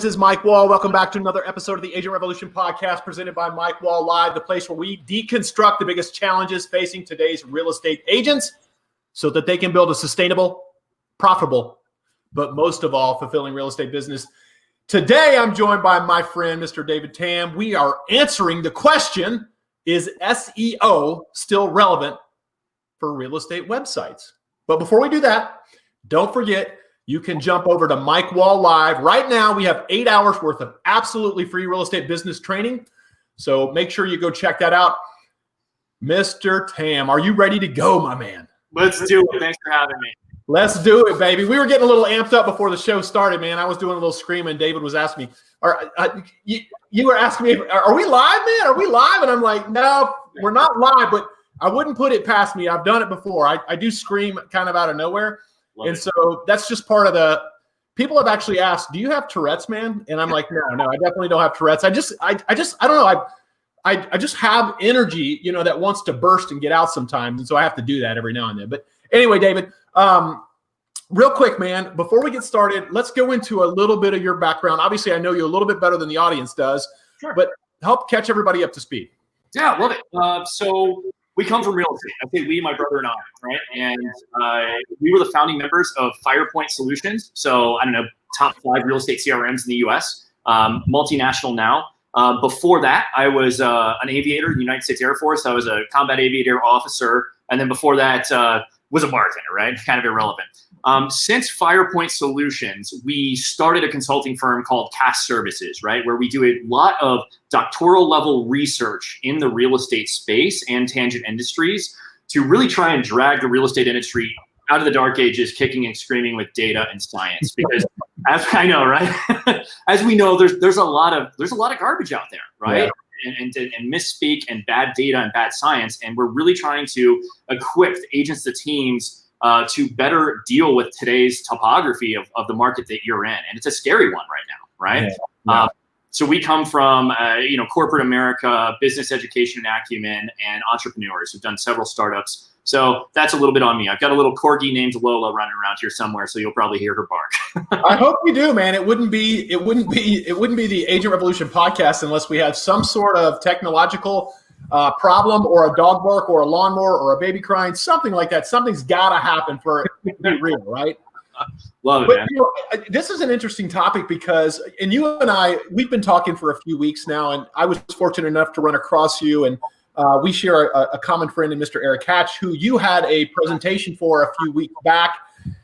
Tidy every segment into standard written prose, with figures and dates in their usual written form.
This is Mike Wall. Welcome back to another episode of the Agent Revolution podcast presented by Mike Wall Live, the place where we deconstruct the biggest challenges facing today's real estate agents so that they can build a sustainable, profitable, but most of all, fulfilling real estate business. Today, I'm joined by my friend, Mr. David Tamm. We are answering the question, is SEO still relevant for real estate websites? But before we do that, don't forget, you can jump over to Mike Wall Live. Right now, we have 8 hours worth of absolutely free real estate business training. So make sure you go check that out. Mr. Tamm, are you ready to go, my man? Let's do it. Thanks for having me. Let's do it, baby. We were getting a little amped up before the show started, man. I was doing a little screaming. David was asking me, you were asking me, are we live, man? Are we live? And I'm like, no, we're not live, but I wouldn't put it past me. I've done it before. I do scream kind of out of nowhere. And so that's just part of the, people have actually asked, do you have Tourette's, man? And I'm like, no, I definitely don't have Tourette's. I don't know. I just have energy, that wants to burst and get out sometimes. And so I have to do that every now and then. But anyway, David, real quick, man, before we get started, let's go into a little bit of your background. Obviously, I know you a little bit better than the audience does, Sure. But help catch everybody up to speed. Yeah, love it. So we come from real estate. I say we, my brother and I, right? And we were the founding members of FirePoint Solutions. So I don't know, top 5 real estate CRMs in the US, multinational now. Before that, I was an aviator in the United States Air Force. I was a combat aviator officer. And then before that, was a bartender, right? Kind of irrelevant. Since FirePoint Solutions, we started a consulting firm called Cast Services, right? Where we do a lot of doctoral level research in the real estate space and tangent industries to really try and drag the real estate industry out of the dark ages, kicking and screaming with data and science. Because as I know, right? As we know, there's a lot of garbage out there, right? Yeah. And misspeak and bad data and bad science. And we're really trying to equip the agents, the teams, to better deal with today's topography of the market that you're in. And it's a scary one right now, right? Yeah. So we come from, corporate America, business education and acumen, and entrepreneurs who've done several startups. So that's a little bit on me. I've got a little corgi named Lola running around here somewhere, so you'll probably hear her bark. I hope you do, man. It wouldn't be the Agent Revolution podcast unless we had some sort of technological problem, or a dog bark, or a lawnmower, or a baby crying, something like that. Something's got to happen for it to be real, right? Love it, but, man. This is an interesting topic because, and you and I, we've been talking for a few weeks now, and I was fortunate enough to run across you, and we share a common friend in Mr. Eric Hatch, who you had a presentation for a few weeks back.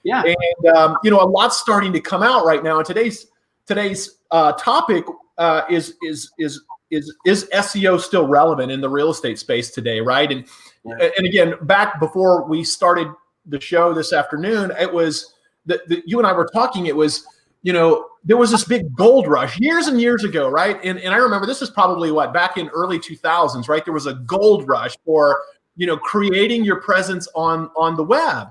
Yeah. And, a lot's starting to come out right now. And today's topic is SEO still relevant in the real estate space today, right? And again, back before we started the show this afternoon, it was you and I were talking. It was, there was this big gold rush years and years ago, right? And I remember this is probably back in early 2000s, right? There was a gold rush for, creating your presence on the web.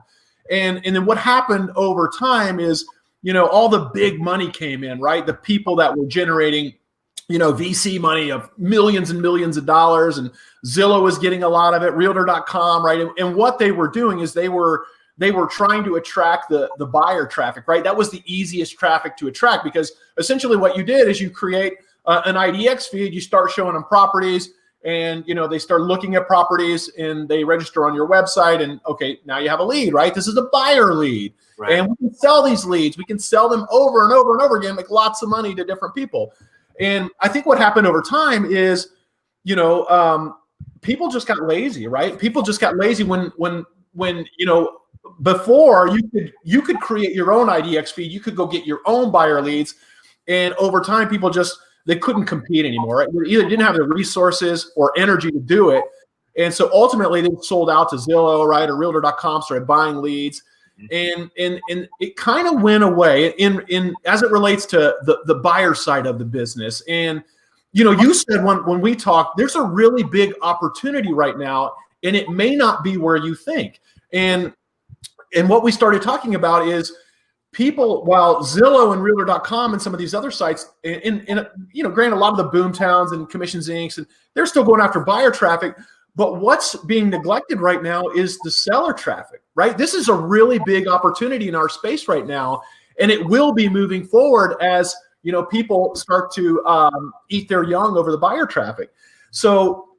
And then what happened over time is, all the big money came in, right? The people that were generating, VC money of millions and millions of dollars, and Zillow was getting a lot of it, Realtor.com, right? And what they were doing is they were trying to attract the buyer traffic, right? That was the easiest traffic to attract, because essentially what you did is you create an IDX feed, you start showing them properties, and they start looking at properties, and they register on your website, and okay, now you have a lead, right? This is a buyer lead, right? And we can sell these leads. We can sell them over and over and over again, make lots of money to different people. And I think what happened over time is, people just got lazy, right? People just got lazy when before you could create your own IDX feed, you could go get your own buyer leads, and over time people they couldn't compete anymore, right? They either didn't have the resources or energy to do it, and so ultimately they sold out to Zillow, right, or Realtor.com, started buying leads, and it kind of went away in as it relates to the buyer side of the business. And you said when we talked, there's a really big opportunity right now, and it may not be where you think. And what we started talking about is people, while Zillow and Realtor.com and some of these other sites, granted a lot of the boom towns and Commissions Inc., and they're still going after buyer traffic, but what's being neglected right now is the seller traffic, right? This is a really big opportunity in our space right now, and it will be moving forward as people start to eat their young over the buyer traffic. So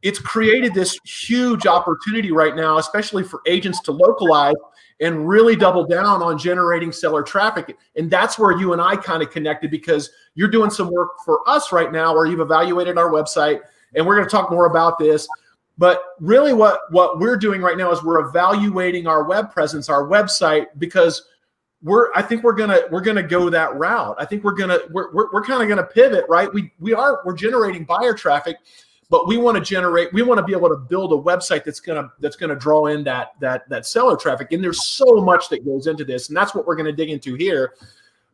it's created this huge opportunity right now, especially for agents to localize and really double down on generating seller traffic. And that's where you and I kind of connected, because you're doing some work for us right now where you've evaluated our website, and we're going to talk more about this. But really what we're doing right now is we're evaluating our web presence, our website, because I think we're gonna go that route. I think we're kind of gonna pivot, right? We're generating buyer traffic, but we want to be able to build a website that's gonna draw in that seller traffic. And there's so much that goes into this, and that's what we're gonna dig into here.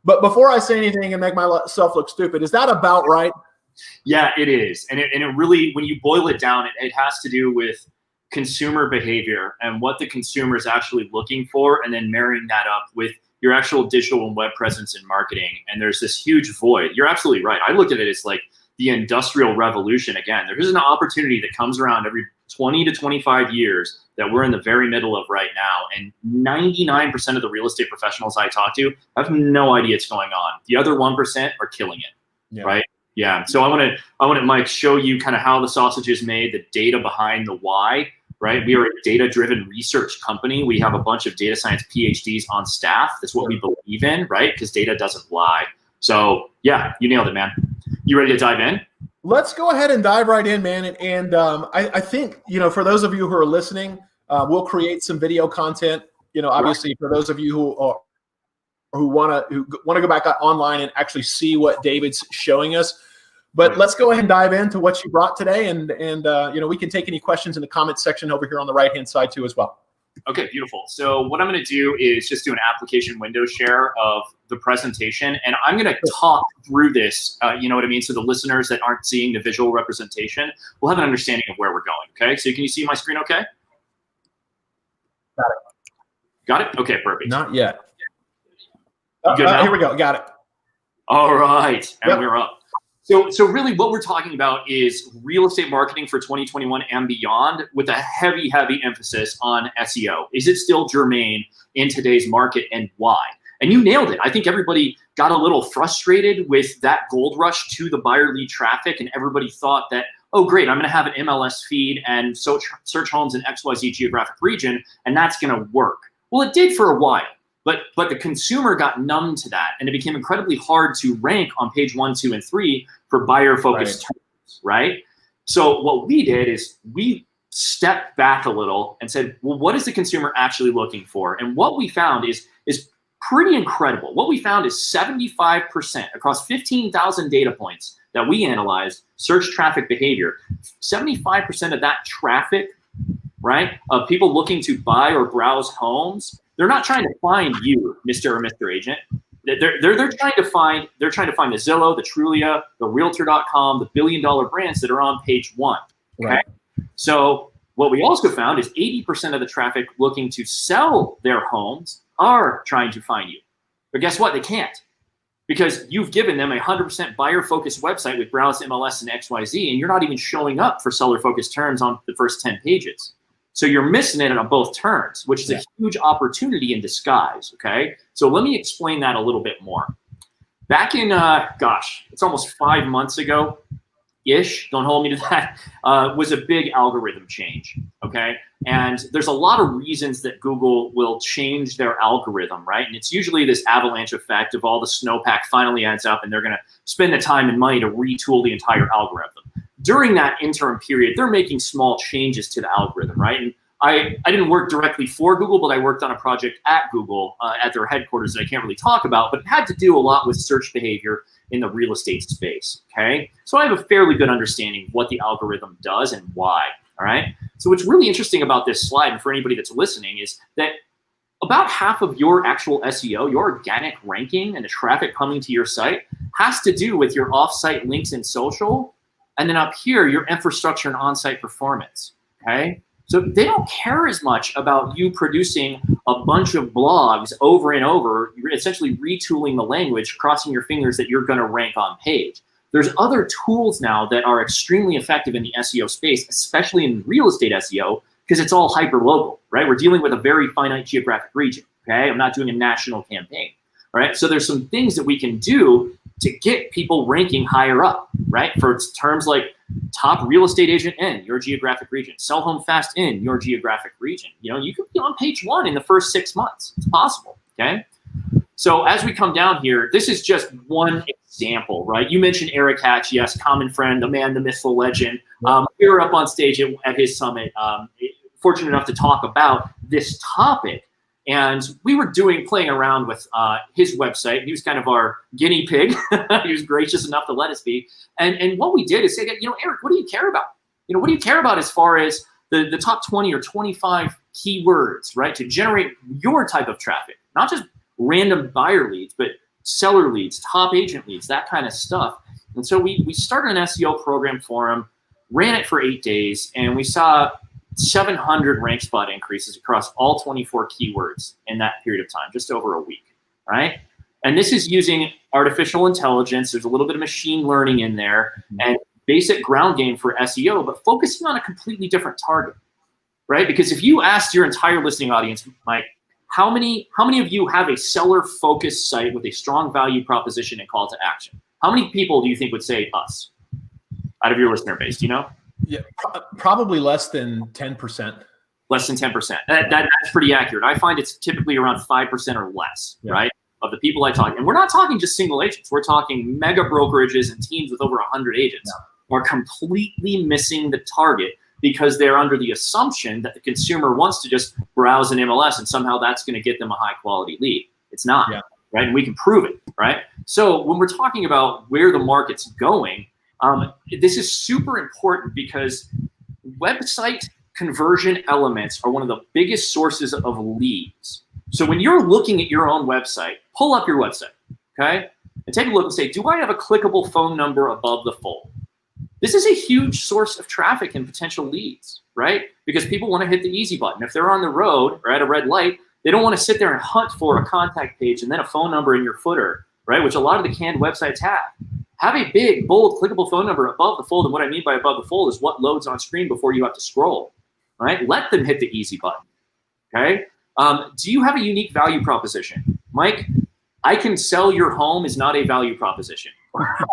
But before I say anything and make myself look stupid, is that about right? Yeah, it is. And it really, when you boil it down, it has to do with consumer behavior and what the consumer is actually looking for, and then marrying that up with your actual digital and web presence and marketing. And there's this huge void. You're absolutely right. I look at it as like the industrial revolution again. There is an opportunity that comes around every 20 to 25 years that we're in the very middle of right now. And 99% of the real estate professionals I talk to have no idea what's going on. The other 1% are killing it, right? Yeah. So I want to, Mike, show you kind of how the sausage is made, the data behind the why, right? We are a data-driven research company. We have a bunch of data science PhDs on staff. That's what we believe in, right? Because data doesn't lie. So yeah, you nailed it, man. You ready to dive in? Let's go ahead and dive right in, man. And I think, for those of you who are listening, we'll create some video content. Obviously, for those of you who want to go back online and actually see what David's showing us. But let's go ahead and dive into what you brought today, and we can take any questions in the comments section over here on the right-hand side too as well. Okay, beautiful. So what I'm going to do is just do an application window share of the presentation, and I'm going to talk through this, you know what I mean? So the listeners that aren't seeing the visual representation will have an understanding of where we're going, okay? So can you see my screen okay? Got it. Got it? Okay, perfect. Not yet. Here we go. Got it. All right, and we're up. So really what we're talking about is real estate marketing for 2021 and beyond, with a heavy, heavy emphasis on SEO. Is it still germane in today's market, and why? And you nailed it. I think everybody got a little frustrated with that gold rush to the buyer lead traffic, and everybody thought that, oh great, I'm gonna have an MLS feed and search homes in XYZ geographic region, and that's gonna work. Well, it did for a while. But the consumer got numb to that, and it became incredibly hard to rank on page 1, 2, and 3 for buyer-focused terms, right? So what we did is we stepped back a little and said, well, what is the consumer actually looking for? And what we found is pretty incredible. What we found is 75% across 15,000 data points that we analyzed, search traffic behavior, 75% of that traffic, right, of people looking to buy or browse homes, they're not trying to find you, Mr. or Mr. Agent. They're trying to find the Zillow, the Trulia, the Realtor.com, the billion-dollar brands that are on page 1. Okay. Right. So what we also found is 80% of the traffic looking to sell their homes are trying to find you. But guess what? They can't, because you've given them a 100% buyer-focused website with Browse, MLS, and XYZ, and you're not even showing up for seller-focused terms on the first 10 pages. So you're missing it on both turns, which is a huge opportunity in disguise, okay? So let me explain that a little bit more. Back in, it's almost 5 months ago-ish, don't hold me to that, was a big algorithm change, okay? And there's a lot of reasons that Google will change their algorithm, right? And it's usually this avalanche effect of all the snowpack finally adds up, and they're gonna spend the time and money to retool the entire algorithm. During that interim period, they're making small changes to the algorithm, right? And I didn't work directly for Google, but I worked on a project at Google at their headquarters that I can't really talk about, but it had to do a lot with search behavior in the real estate space, okay? So I have a fairly good understanding of what the algorithm does and why, all right? So what's really interesting about this slide, and for anybody that's listening, is that about half of your actual SEO, your organic ranking and the traffic coming to your site, has to do with your off-site links in social. And then up here, your infrastructure and on-site performance, okay? So they don't care as much about you producing a bunch of blogs over and over, you're essentially retooling the language, crossing your fingers that you're gonna rank on page. There's other tools now that are extremely effective in the SEO space, especially in real estate SEO, because it's all hyper-local, right? We're dealing with a very finite geographic region, okay? I'm not doing a national campaign, all right? So there's some things that we can do to get people ranking higher up, right? For terms like top real estate agent in your geographic region, sell home fast in your geographic region. You know, you could be on page 1 in the first 6 months. It's possible, okay? So as we come down here, this is just one example, right? You mentioned Eric Hatch, yes, common friend, the man, the myth, the legend. We were up on stage at his summit, fortunate enough to talk about this topic. And we were playing around with his website. He was kind of our guinea pig. He was gracious enough to let us be. And what we did is say, you know, Eric, what do you care about? You know, what do you care about as far as the top 20 or 25 keywords, right, to generate your type of traffic? Not just random buyer leads, but seller leads, top agent leads, that kind of stuff. And so we started an SEO program for him, ran it for 8 days, and we saw 700 rank spot increases across all 24 keywords in that period of time, just over a week, right? And this is using artificial intelligence. There's a little bit of machine learning in there and basic ground game for SEO, but focusing on a completely different target, right? Because if you asked your entire listening audience, Mike, how many of you have a seller-focused site with a strong value proposition and call to action? How many people do you think would say us out of your listener base? Do you know? Yeah, probably less than 10%. Less than 10%. That's pretty accurate. I find it's typically around 5% or less, right, of the people I talk. And we're not talking just single agents. We're talking mega brokerages and teams with over 100 agents are completely missing the target because they're under the assumption that the consumer wants to just browse an MLS and somehow that's going to get them a high quality lead. It's not, right? And we can prove it, right? So when we're talking about where the market's going, this is super important because website conversion elements are one of the biggest sources of leads. So when you're looking at your own website, pull up your website, okay? And take a look and say, do I have a clickable phone number above the fold? This is a huge source of traffic and potential leads, right? Because people want to hit the easy button. If they're on the road or at a red light, they don't want to sit there and hunt for a contact page and then a phone number in your footer, right? Which a lot of the canned websites have. Have a big, bold, clickable phone number above the fold. And what I mean by above the fold is what loads on screen before you have to scroll, right? Let them hit the easy button, okay? Do you have a unique value proposition? Mike, I can sell your home is not a value proposition.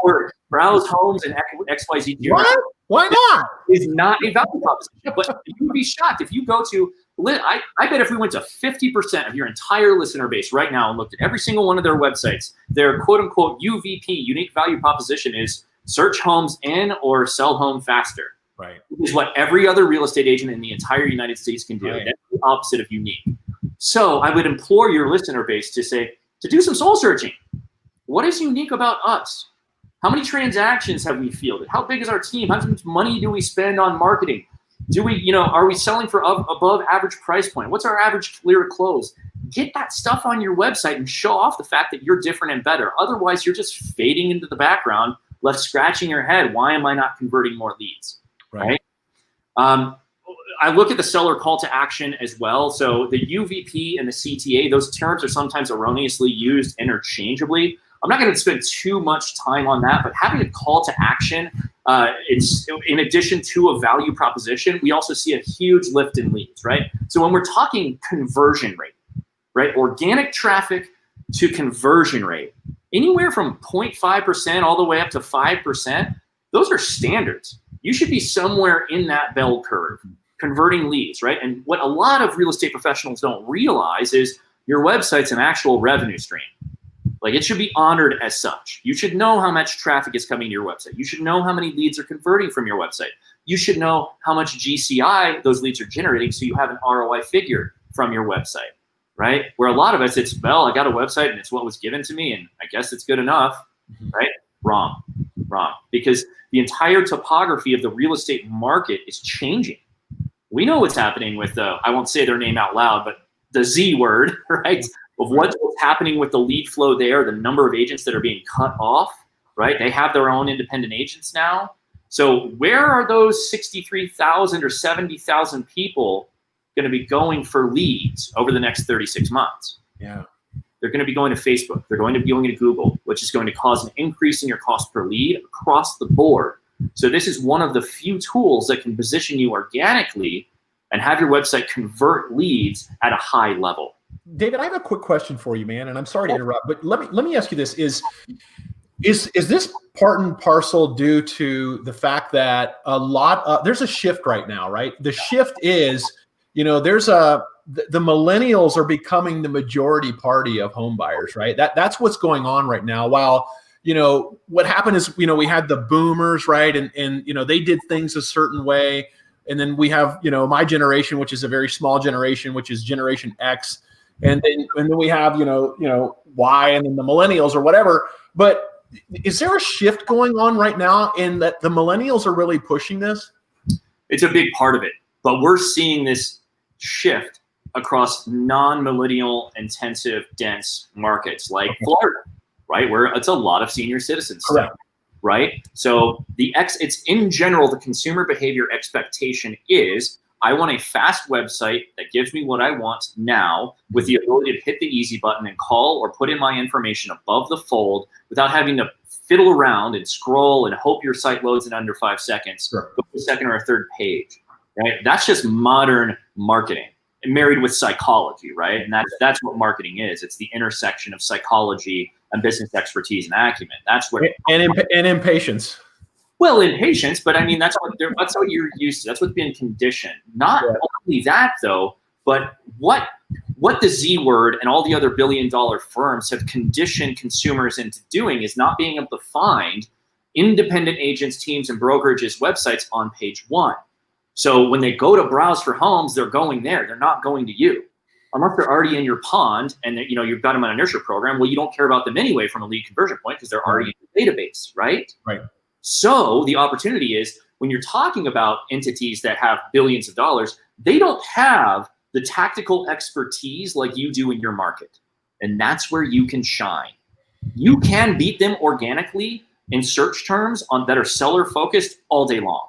Or browse homes and XYZ. What? Why not? Is not a value proposition. But you would be shocked if you go to, I bet if we went to 50% of your entire listener base right now and looked at every single one of their websites, their quote unquote UVP, unique value proposition, is search homes in or sell home faster. Right. Which is what every other real estate agent in the entire United States can do. Right. That's the opposite of unique. So I would implore your listener base to do some soul searching. What is unique about us? How many transactions have we fielded? How big is our team? How much money do we spend on marketing? Are we selling for above average price point? What's our average clear close? Get that stuff on your website and show off the fact that you're different and better. Otherwise, you're just fading into the background, left scratching your head. Why am I not converting more leads? Right? I look at the seller call to action as well. So the UVP and the CTA, those terms are sometimes erroneously used interchangeably. I'm not going to spend too much time on that, but having a call to action, it's in addition to a value proposition, we also see a huge lift in leads, right? So when we're talking conversion rate, right, organic traffic to conversion rate, anywhere from 0.5% all the way up to 5%, those are standards. You should be somewhere in that bell curve, converting leads, right? And what a lot of real estate professionals don't realize is your website's an actual revenue stream. Like, it should be honored as such. You should know how much traffic is coming to your website. You should know how many leads are converting from your website. You should know how much GCI those leads are generating so you have an ROI figure from your website, right? Where a lot of us, it's, well, I got a website and it's what was given to me and I guess it's good enough, right? Wrong. Because the entire topography of the real estate market is changing. We know what's happening with I won't say their name out loud, but the Z word, right? Of what's happening with the lead flow there, the number of agents that are being cut off, right? They have their own independent agents now. So where are those 63,000 or 70,000 people going to be going for leads over the next 36 months? Yeah. They're going to be going to Facebook. They're going to be going to Google, which is going to cause an increase in your cost per lead across the board. So this is one of the few tools that can position you organically and have your website convert leads at a high level. David, I have a quick question for you, man, and I'm sorry to interrupt, but let me ask you this: Is this part and parcel due to the fact that there's a shift right now, right? The shift is, the millennials are becoming the majority party of home buyers, right? That's what's going on right now. While, what happened is, we had the boomers, right? And they did things a certain way. And then we have, my generation, which is a very small generation, which is Generation X. And then we have, Y, and then the millennials or whatever. But is there a shift going on right now in that the millennials are really pushing this? It's a big part of it, but we're seeing this shift across non-millennial intensive dense markets like Florida, right? Where it's a lot of senior citizens. Correct. Right? So it's in general, the consumer behavior expectation is, I want a fast website that gives me what I want now with the ability to hit the easy button and call or put in my information above the fold without having to fiddle around and scroll and hope your site loads in under 5 seconds, Sure. Go to the second or a third page, right? That's just modern marketing and married with psychology, right? And that's what marketing is. It's the intersection of psychology and business expertise and acumen. That's where and impatience. Well, impatience, but I mean that's what you're used to. That's what's been conditioned. Not only that though, but what the Z word and all the other billion-dollar firms have conditioned consumers into doing is not being able to find independent agents, teams, and brokerages websites on page 1. So when they go to browse for homes, they're going there. They're not going to you. Unless they're already in your pond and you've got them on a nurture program, well, you don't care about them anyway from a lead conversion point because they're already in your database, right? Right. So the opportunity is when you're talking about entities that have billions of dollars, they don't have the tactical expertise like you do in your market. And that's where you can shine. You can beat them organically in search terms that are seller focused all day long.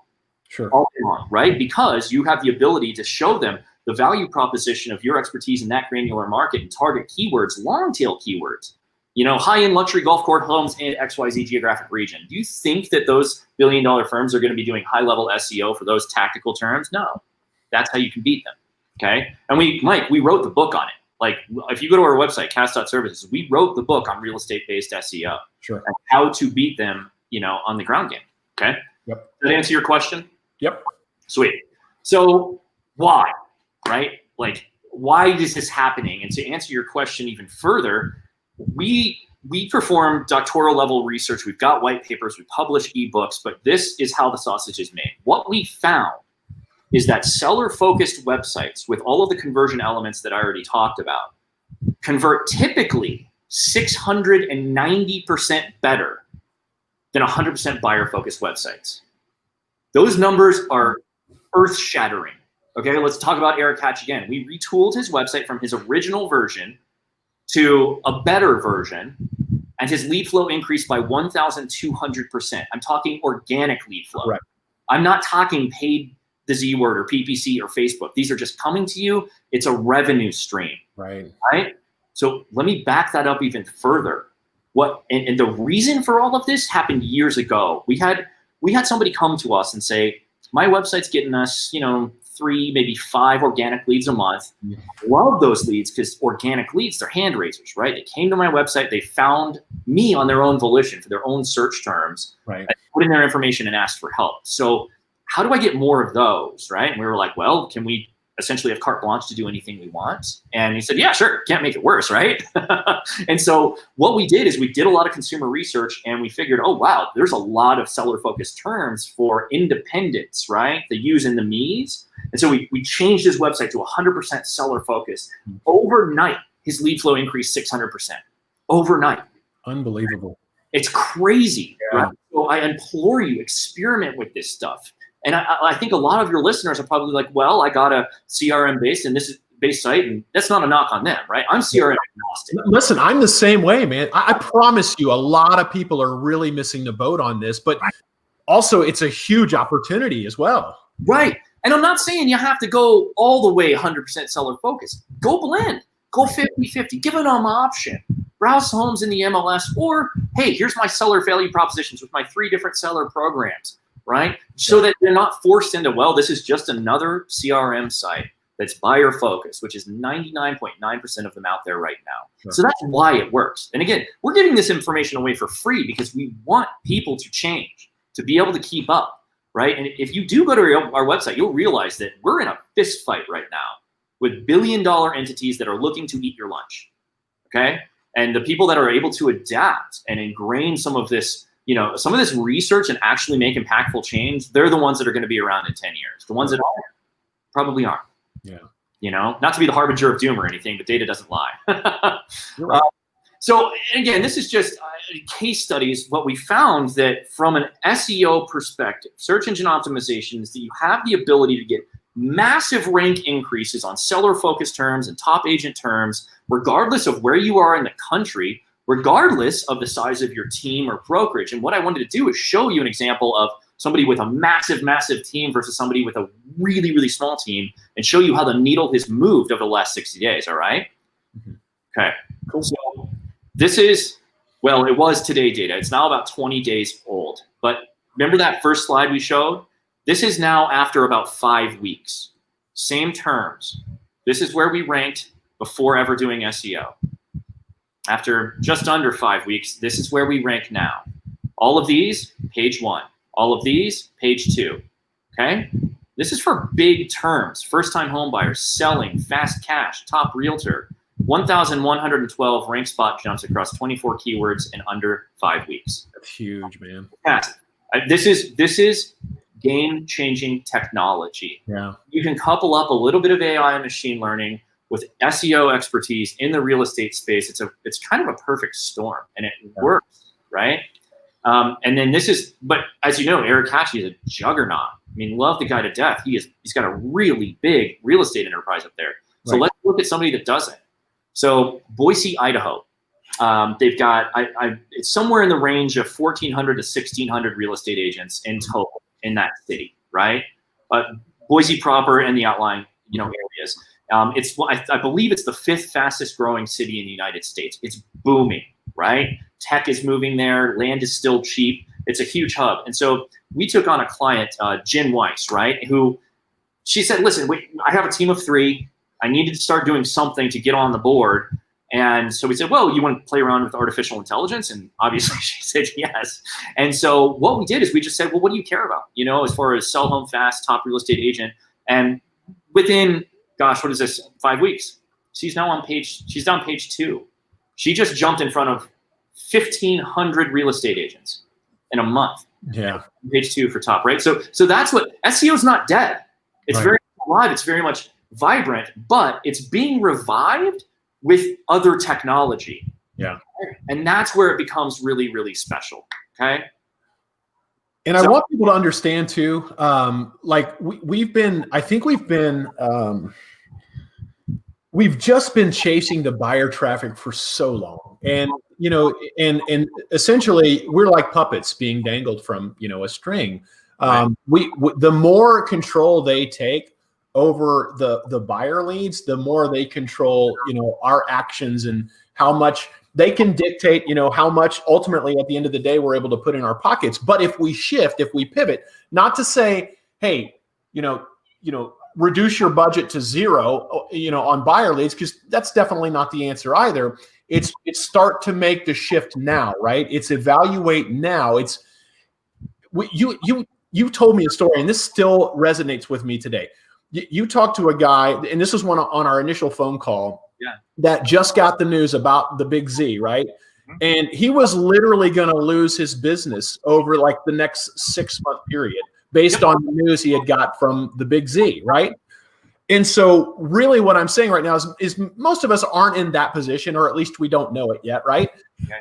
Sure. All day long, right? Because you have the ability to show them the value proposition of your expertise in that granular market and target keywords, long tail keywords, high-end luxury golf course homes in XYZ geographic region. Do you think that those billion-dollar firms are going to be doing high-level SEO for those tactical terms? No. That's how you can beat them, okay? And we wrote the book on it. Like, if you go to our website, cast.services, we wrote the book on real estate-based SEO. Sure. And how to beat them, on the ground game, okay? Yep. Does that answer your question? Yep. Sweet. So why, right? Like, why is this happening? And to answer your question even further, we perform doctoral level research. We've got white papers, we publish ebooks, but this is how the sausage is made. What we found is that seller focused websites with all of the conversion elements that I already talked about convert typically 690% better than 100% buyer focused websites. Those numbers are earth shattering. Okay, let's talk about Eric Hatch again. We retooled his website from his original version to a better version, and his lead flow increased by 1,200%. I'm talking organic lead flow. Right. I'm not talking paid the Z word or PPC or Facebook. These are just coming to you. It's a revenue stream. Right. So let me back that up even further. And the reason for all of this happened years ago. We had somebody come to us and say, my website's getting us, 3, maybe 5 organic leads a month. Love those leads because organic leads, they're hand raisers, right? They came to my website, they found me on their own volition for their own search terms, right? Put in their information and asked for help. So how do I get more of those, right? And we were like, well, can we essentially have carte blanche to do anything we want? And he said, yeah, sure, can't make it worse, right? And so what we did is we did a lot of consumer research and we figured, oh, wow, there's a lot of seller-focused terms for independents, right? The yous and the me's. And so we changed his website to 100% seller-focused. Overnight, his lead flow increased 600%. Overnight. Unbelievable. It's crazy, yeah. Right? So I implore you, experiment with this stuff. And I think a lot of your listeners are probably like, well, I got a CRM based site, and that's not a knock on them, right? I'm CRM agnostic. Listen, I'm the same way, man. I promise you, a lot of people are really missing the boat on this, but also it's a huge opportunity as well. Right. And I'm not saying you have to go all the way 100% seller focused. Go blend. Go 50-50. Give them an option. Browse homes in the MLS, or hey, here's my seller value propositions with my 3 different seller programs. Right? So that they're not forced into, well, this is just another CRM site. that's buyer focused, which is 99.9% of them out there right now. Sure. So that's why it works. And again, we're giving this information away for free because we want people to change, to be able to keep up, right? And if you do go to our website, you'll realize that we're in a fist fight right now with billion-dollar entities that are looking to eat your lunch, okay? And the people that are able to adapt and ingrain some of this, some of this research and actually make impactful change, they're the ones that are going to be around in 10 years. The ones that aren't probably aren't. Yeah. Not to be the harbinger of doom or anything, but data doesn't lie. You're right. So again, this is just case studies. What we found that from an SEO perspective, search engine optimization, is that you have the ability to get massive rank increases on seller-focused terms and top agent terms, regardless of where you are in the country, regardless of the size of your team or brokerage. And what I wanted to do is show you an example of somebody with a massive, massive team versus somebody with a really, really small team, and show you how the needle has moved over the last 60 days, all right? Mm-hmm. Okay, cool. So this is, well, it was today data. It's now about 20 days old. But remember that first slide we showed? This is now after about 5 weeks. Same terms. This is where we ranked before ever doing SEO. After just under 5 weeks, this is where we rank now. All of these, page 1. All of these, page 2, okay? This is for big terms, first-time home buyers, selling, fast cash, top realtor, 1,112 rank spot jumps across 24 keywords in under 5 weeks. That's huge, man. Massive. This is game-changing technology. Yeah. You can couple up a little bit of AI and machine learning with SEO expertise in the real estate space. It's kind of a perfect storm, and it works, right? And then but as you know, Eric Hatchie is a juggernaut. I mean, love the guy to death. He's got a really big real estate enterprise up there. So let's look at somebody that doesn't. So Boise, Idaho, they've got, it's somewhere in the range of 1,400 to 1,600 real estate agents in total in that city, right? Boise proper and the outlying, areas. I believe it's the 5th fastest growing city in the United States. It's booming, right? Tech is moving there. Land is still cheap. It's a huge hub. And so we took on a client, Jen Weiss, right? Who she said, listen, I have a team of 3. I needed to start doing something to get on the board. And so we said, well, you want to play around with artificial intelligence? And obviously she said yes. And so what we did is we just said, well, what do you care about? As far as sell home fast, top real estate agent. And within, gosh, what is this? 5 weeks. She's on page 2. She just jumped in front of 1,500 real estate agents in a month. Yeah. Page 2 for top, right? So that's what SEO is not dead. It's very alive. It's very much vibrant, but it's being revived with other technology. Yeah. And that's where it becomes really, really special. Okay. And I want people to understand too, we've just been chasing the buyer traffic for so long. And, and essentially we're like puppets being dangled from, a string. The more control they take over the buyer leads, the more they control, our actions and how much they can dictate, how much ultimately at the end of the day we're able to put in our pockets. But if we shift, if we pivot, not to say, hey, reduce your budget to 0, on buyer leads, because that's definitely not the answer either. It's start to make the shift now, right? It's evaluate now. You told me a story, and this still resonates with me today. You talked to a guy, and this was one on our initial phone call, that just got the news about the big Z, right? Mm-hmm. And he was literally going to lose his business over like the next 6-month period based on the news he had got from the big Z, right? And so really what I'm saying right now is most of us aren't in that position, or at least we don't know it yet, right? Okay.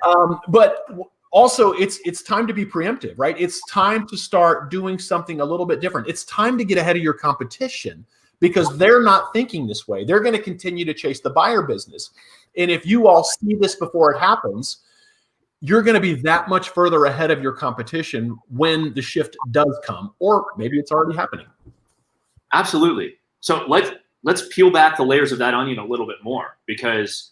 But also it's time to be preemptive, right? It's time to start doing something a little bit different. It's time to get ahead of your competition, because they're not thinking this way. They're going to continue to chase the buyer business. And if you all see this before it happens, you're going to be that much further ahead of your competition when the shift does come, or maybe it's already happening. Absolutely. So let's peel back the layers of that onion a little bit more, because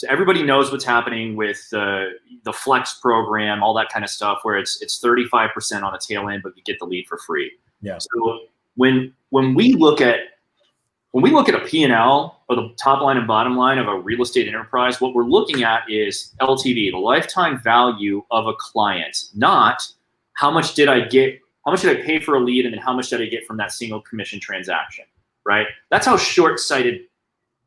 everybody knows what's happening with the Flex program, all that kind of stuff, where it's 35% on the tail end, but you get the lead for free. Yeah. So when we look at when we look at a P&L or the top line and bottom line of a real estate enterprise, what we're looking at is LTV, the lifetime value of a client, not how much did I pay for a lead, and then how much did I get from that single commission transaction, right? That's how short-sighted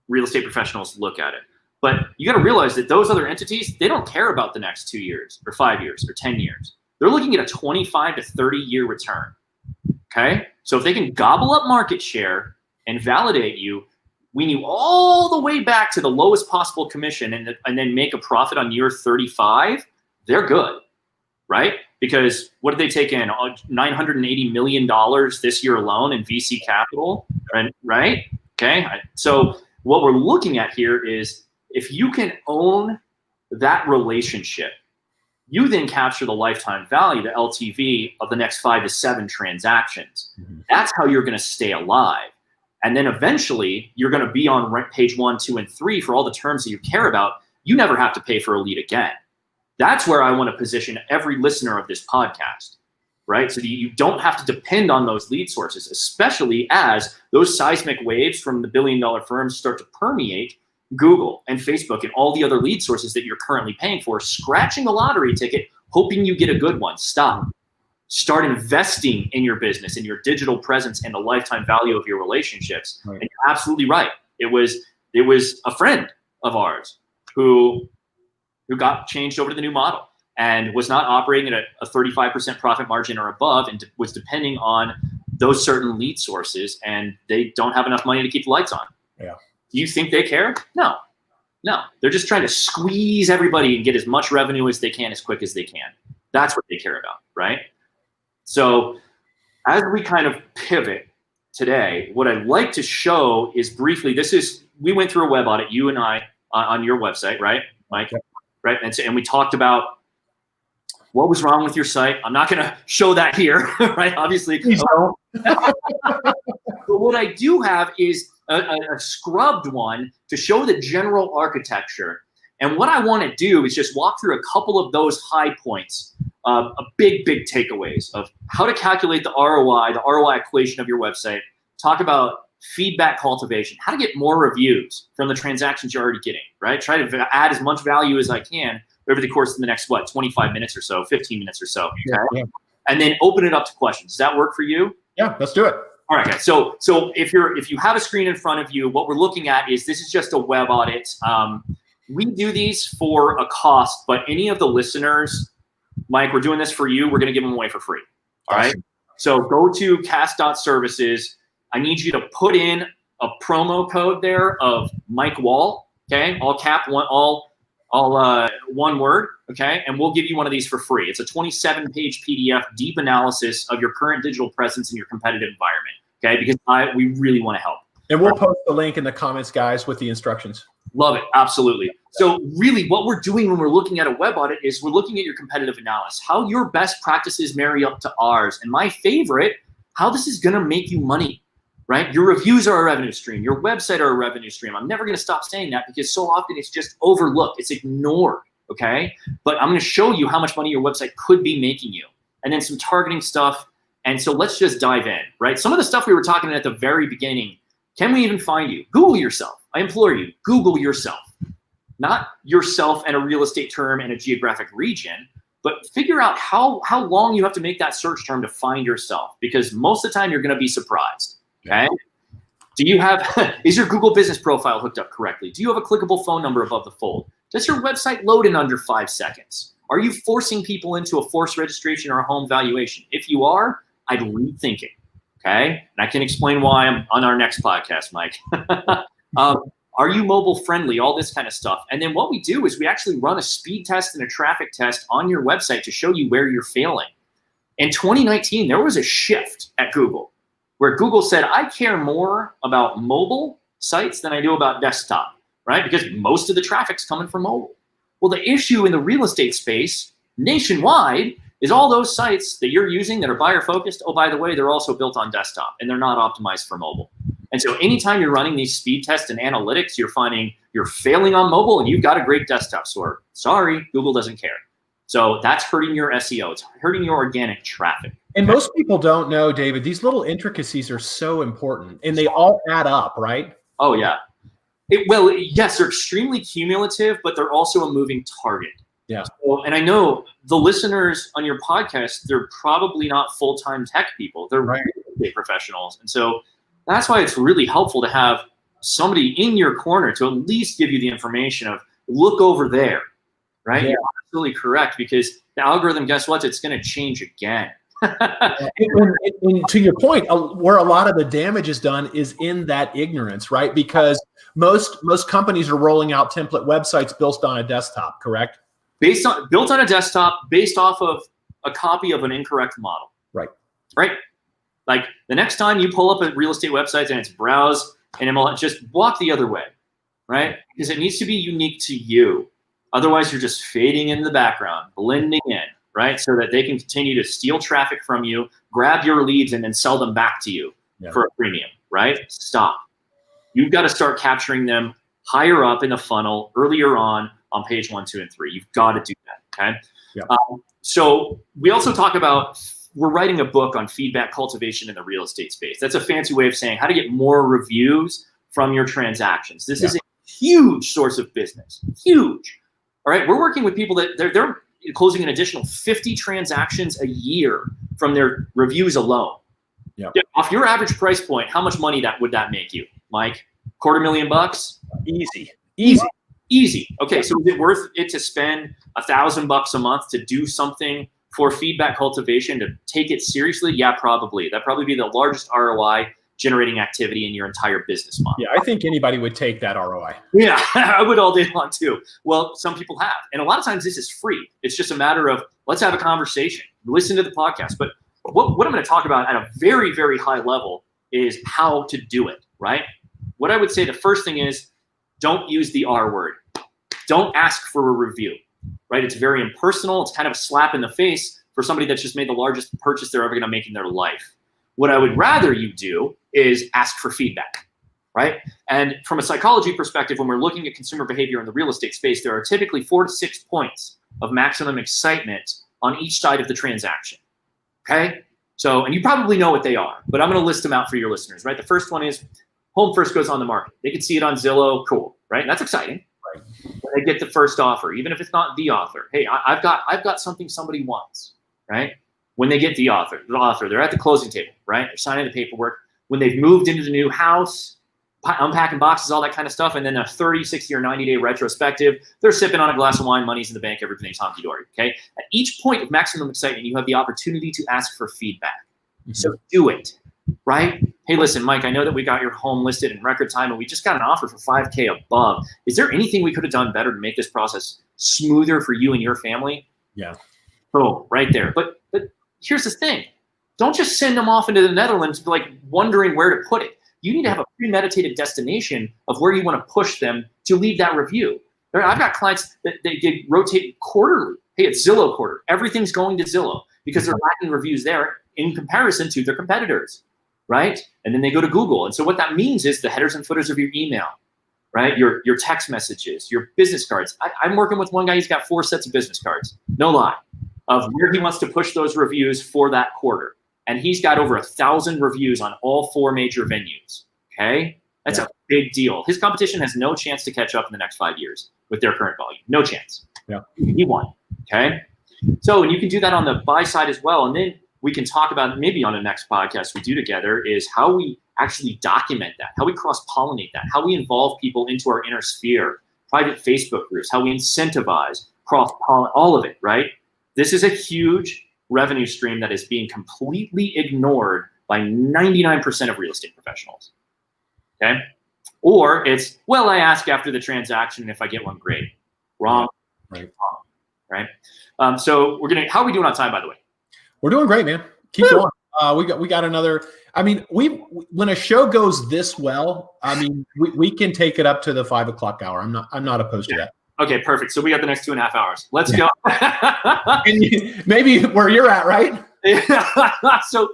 real estate professionals look at it. But you got to realize that those other entities, they don't care about the next 2 years or 5 years or 10 years. They're looking at a 25 to 30-year return, okay? So if they can gobble up market share and validate you, wean you all the way back to the lowest possible commission and then make a profit on year 35, they're good, right? Because what did they take in? $980 million this year alone in VC capital, right? Okay, so what we're looking at here is if you can own that relationship, you then capture the lifetime value, the LTV of the next 5 to 7 transactions. Mm-hmm. That's how you're going to stay alive. And then eventually you're going to be on page 1, 2, and 3 for all the terms that you care about. You never have to pay for a lead again. That's where I want to position every listener of this podcast, right? So you don't have to depend on those lead sources, especially as those seismic waves from the billion-dollar firms start to permeate Google and Facebook and all the other lead sources that you're currently paying for, scratching the lottery ticket, hoping you get a good one. Stop. Start investing in your business, in your digital presence, and the lifetime value of your relationships. Right. And you're absolutely right. It was a friend of ours who got changed over to the new model and was not operating at a 35% profit margin or above, and was depending on those certain lead sources, and they don't have enough money to keep the lights on. Yeah. Do you think they care? No. They're just trying to squeeze everybody and get as much revenue as they can as quick as they can. That's what they care about, right? So as we kind of pivot today, what I'd like to show is briefly, we went through a web audit, you and I, on your website, right, Mike? Yeah. Right, and we talked about what was wrong with your site. I'm not going to show that here, right? Obviously. Please don't. But what I do have is a scrubbed one to show the general architecture. And what I want to do is just walk through a couple of those high points, big takeaways of how to calculate the ROI equation of your website, talk about feedback cultivation, how to get more reviews from the transactions you're already getting, right? Try to add as much value as I can over the course of the next, 25 minutes or so, 15 minutes or so. Okay? Yeah. And then open it up to questions. Does that work for you? Yeah, let's do it. All right, guys. So if you have a screen in front of you, what we're looking at is this is just a web audit. We do these for a cost, but any of the listeners, Mike, we're doing this for you. We're going to give them away for free. All right. So go to cast.services. I need you to put in a promo code there of Mike Wall. Okay, all cap, one word. Okay, and we'll give you one of these for free. It's a 27-page PDF, deep analysis of your current digital presence in your competitive environment. Okay, because we really want to help. And we'll post the link in the comments, guys, with the instructions. Love it. Absolutely. So really what we're doing when we're looking at a web audit is we're looking at your competitive analysis, how your best practices marry up to ours. And my favorite, how this is going to make you money, right? Your reviews are a revenue stream. Your website are a revenue stream. I'm never going to stop saying that because so often it's just overlooked. It's ignored, okay? But I'm going to show you how much money your website could be making you. And then some targeting stuff. And so let's just dive in, right? Some of the stuff we were talking at the very beginning, can we even find you? Google yourself. I implore you, Google yourself. Not yourself and a real estate term and a geographic region, but figure out how long you have to make that search term to find yourself, because most of the time you're going to be surprised, okay? Do you have, is your Google business profile hooked up correctly? Do you have a clickable phone number above the fold? Does your website load in under 5 seconds? Are you forcing people into a forced registration or a home valuation? If you are, I'd rethink it. Okay, and I can explain why I'm on our next podcast, Mike. Are you mobile friendly? All this kind of stuff. And then what we do is we actually run a speed test and a traffic test on your website to show you where you're failing. In 2019, there was a shift at Google where Google said, I care more about mobile sites than I do about desktop, right? Because most of the traffic's coming from mobile. Well, the issue in the real estate space nationwide is all those sites that you're using that are buyer focused. Oh, by the way, they're also built on desktop and they're not optimized for mobile. And so anytime you're running these speed tests and analytics, you're finding you're failing on mobile and you've got a great desktop store. Sorry, Google doesn't care. So that's hurting your SEO. It's hurting your organic traffic. And most people don't know, David, these little intricacies are so important and they all add up, right? Oh, yeah. Well, yes, they're extremely cumulative, but they're also a moving target. Yeah. So, and I know the listeners on your podcast, they're probably not full-time tech people. They're real estate professionals. And so that's why it's really helpful to have somebody in your corner to at least give you the information of look over there, right? Yeah. You're absolutely correct, because the algorithm, guess what? It's going to change again. And to your point, where a lot of the damage is done is in that ignorance, right? Because most companies are rolling out template websites built on a desktop, correct? Built on a desktop, based off of a copy of an incorrect model. Right. Right. Like the next time you pull up a real estate website and it's browse and MLS, just walk the other way, right? Because it needs to be unique to you. Otherwise, you're just fading in the background, blending in, right? So that they can continue to steal traffic from you, grab your leads, and then sell them back to you for a premium, right? Stop. You've got to start capturing them higher up in the funnel, earlier on page 1, 2, and 3. You've got to do that, okay? Yeah. So we also talk about, we're writing a book on feedback cultivation in the real estate space. That's a fancy way of saying how to get more reviews from your transactions. This is a huge source of business, huge. All right, we're working with people that they're closing an additional 50 transactions a year from their reviews alone. Yeah. Off your average price point, how much money would that make you, Mike? $250,000? Easy. Okay, so is it worth it to spend $1,000 a month to do something for feedback cultivation, to take it seriously? Yeah, probably. That'd probably be the largest ROI generating activity in your entire business model. Yeah, I think anybody would take that ROI. Yeah, I would all day long too. Well, some people have. And a lot of times this is free. It's just a matter of, let's have a conversation, listen to the podcast. But what I'm going to talk about at a very, very high level is how to do it, right? What I would say, the first thing is, don't use the R word. Don't ask for a review, right? It's very impersonal. It's kind of a slap in the face for somebody that's just made the largest purchase they're ever going to make in their life. What I would rather you do is ask for feedback, right? And from a psychology perspective, when we're looking at consumer behavior in the real estate space, there are typically 4 to 6 points of maximum excitement on each side of the transaction, okay? So, and you probably know what they are, but I'm going to list them out for your listeners, right? The first one is home first goes on the market. They can see it on Zillow, cool, right? That's exciting. Right. When they get the first offer, even if it's not the offer. Hey, I've got something somebody wants, right? When they get the offer, they're at the closing table, right? They're signing the paperwork. When they've moved into the new house, unpacking boxes, all that kind of stuff, and then a 30, 60, or 90-day retrospective, they're sipping on a glass of wine, money's in the bank, everything's honky-dory, okay? At each point of maximum excitement, you have the opportunity to ask for feedback. Mm-hmm. So do it, right? Hey, listen, Mike, I know that we got your home listed in record time and we just got an offer for $5K above. Is there anything we could have done better to make this process smoother for you and your family? Yeah. Boom, right there. But here's the thing. Don't just send them off into the Netherlands like wondering where to put it. You need to have a premeditated destination of where you want to push them to leave that review. I've got clients that they rotate quarterly. Hey, it's Zillow quarter. Everything's going to Zillow because they're lacking reviews there in comparison to their competitors, right? And then they go to Google. And so what that means is the headers and footers of your email, right? Your text messages, your business cards. I'm working with one guy, he's got 4 sets of business cards, no lie, of where he wants to push those reviews for that quarter. And he's got over 1,000 reviews on all 4 major venues, okay? That's a big deal. His competition has no chance to catch up in the next 5 years with their current volume. No chance. Yeah. He won, okay? So, and you can do that on the buy side as well. And then we can talk about, maybe on the next podcast we do together, is how we actually document that, how we cross-pollinate that, how we involve people into our inner sphere, private Facebook groups, how we incentivize, cross-pollinate, all of it, right? This is a huge revenue stream that is being completely ignored by 99% of real estate professionals, okay? Or it's, well, I ask after the transaction, and if I get one, great. Wrong, right? So how are we doing on time, by the way? We're doing great, man. Keep going. We got another. I mean, when a show goes this well, I mean, we can take it up to the 5 o'clock hour. I'm not opposed to that. Okay, perfect. So we got the next 2.5 hours. Let's go. And maybe where you're at, right? So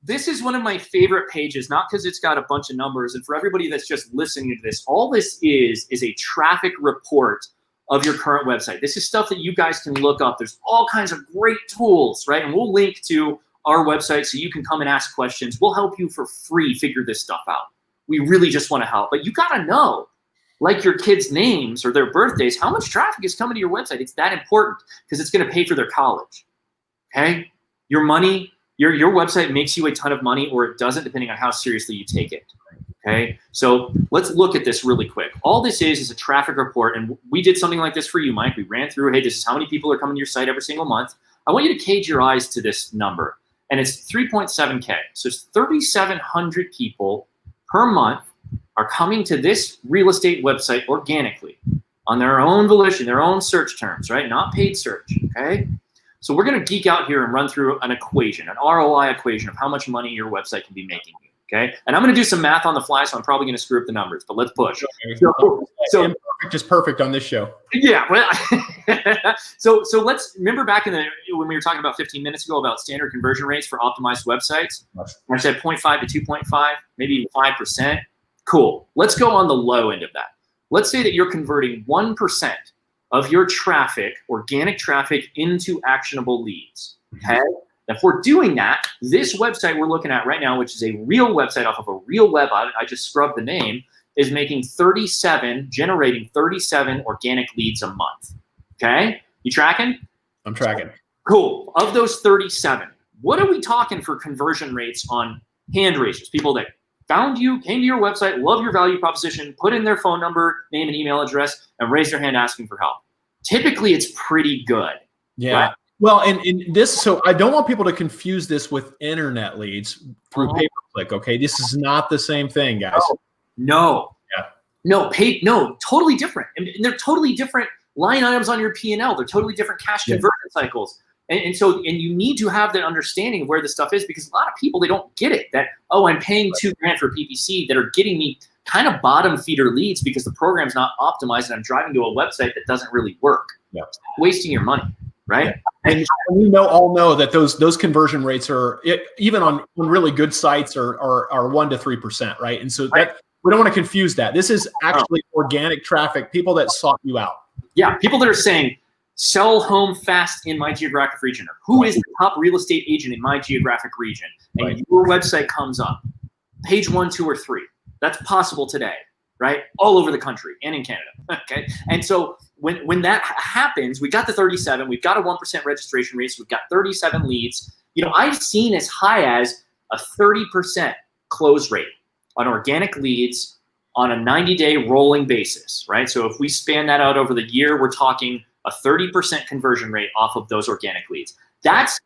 this is one of my favorite pages, not because it's got a bunch of numbers. And for everybody that's just listening to this, all this is a traffic report of your current website. This is stuff that you guys can look up. There's all kinds of great tools, right? And we'll link to our website so you can come and ask questions. We'll help you for free figure this stuff out. We really just want to help. But you got to know, like your kids' names or their birthdays, how much traffic is coming to your website. It's that important because it's going to pay for their college, okay? Your money, your website makes you a ton of money, or it doesn't, depending on how seriously you take it. Okay, so let's look at this really quick. All this is a traffic report, and we did something like this for you, Mike. We ran through, hey, this is how many people are coming to your site every single month. I want you to cage your eyes to this number, and it's 3.7K. So it's 3,700 people per month are coming to this real estate website organically on their own volition, their own search terms, right? Not paid search, okay? So we're gonna geek out here and run through an equation, an ROI equation of how much money your website can be making you. Okay, and I'm going to do some math on the fly, so I'm probably going to screw up the numbers, but let's push. So imperfect is perfect on this show. Yeah, well, so let's remember back in when we were talking about 15 minutes ago about standard conversion rates for optimized websites. I said 0.5 to 2.5, maybe even 5%. Cool. Let's go on the low end of that. Let's say that you're converting 1% of your traffic, organic traffic, into actionable leads. Okay. If we're doing that, this website we're looking at right now, which is a real website off of a real web audit, I just scrubbed the name, is generating 37 organic leads a month. Okay? You tracking? I'm tracking. Cool. Of those 37, what are we talking for conversion rates on hand raisers? People that found you, came to your website, love your value proposition, put in their phone number, name, and email address, and raise their hand asking for help. Typically, it's pretty good. Yeah. Right? Well, and this, so I don't want people to confuse this with internet leads through pay-per-click. Okay, this is not the same thing, guys. No. Yeah. No, totally different. And they're totally different line items on your P&L. They're totally different cash conversion cycles. And so you need to have that understanding of where this stuff is, because a lot of people, they don't get it. That, oh, I'm paying $2,000 for PPC that are getting me kind of bottom feeder leads because the program's not optimized and I'm driving to a website that doesn't really work. Yeah. Wasting your money. Right. Yeah. And we all know that those conversion rates are, even on really good sites, are 1 to 3%, right? And so that we don't want to confuse that. This is actually organic traffic, people that sought you out. Yeah, people that are saying, sell home fast in my geographic region, or who is the top real estate agent in my geographic region, and your website comes up, page 1, 2, or 3. That's possible today, right? All over the country and in Canada. Okay, and so when that happens, we got the 37, we've got a 1% registration rate, so we've got 37 leads. You know, I've seen as high as a 30% close rate on organic leads on a 90-day rolling basis, right? So if we span that out over the year, we're talking a 30% conversion rate off of those organic leads. That's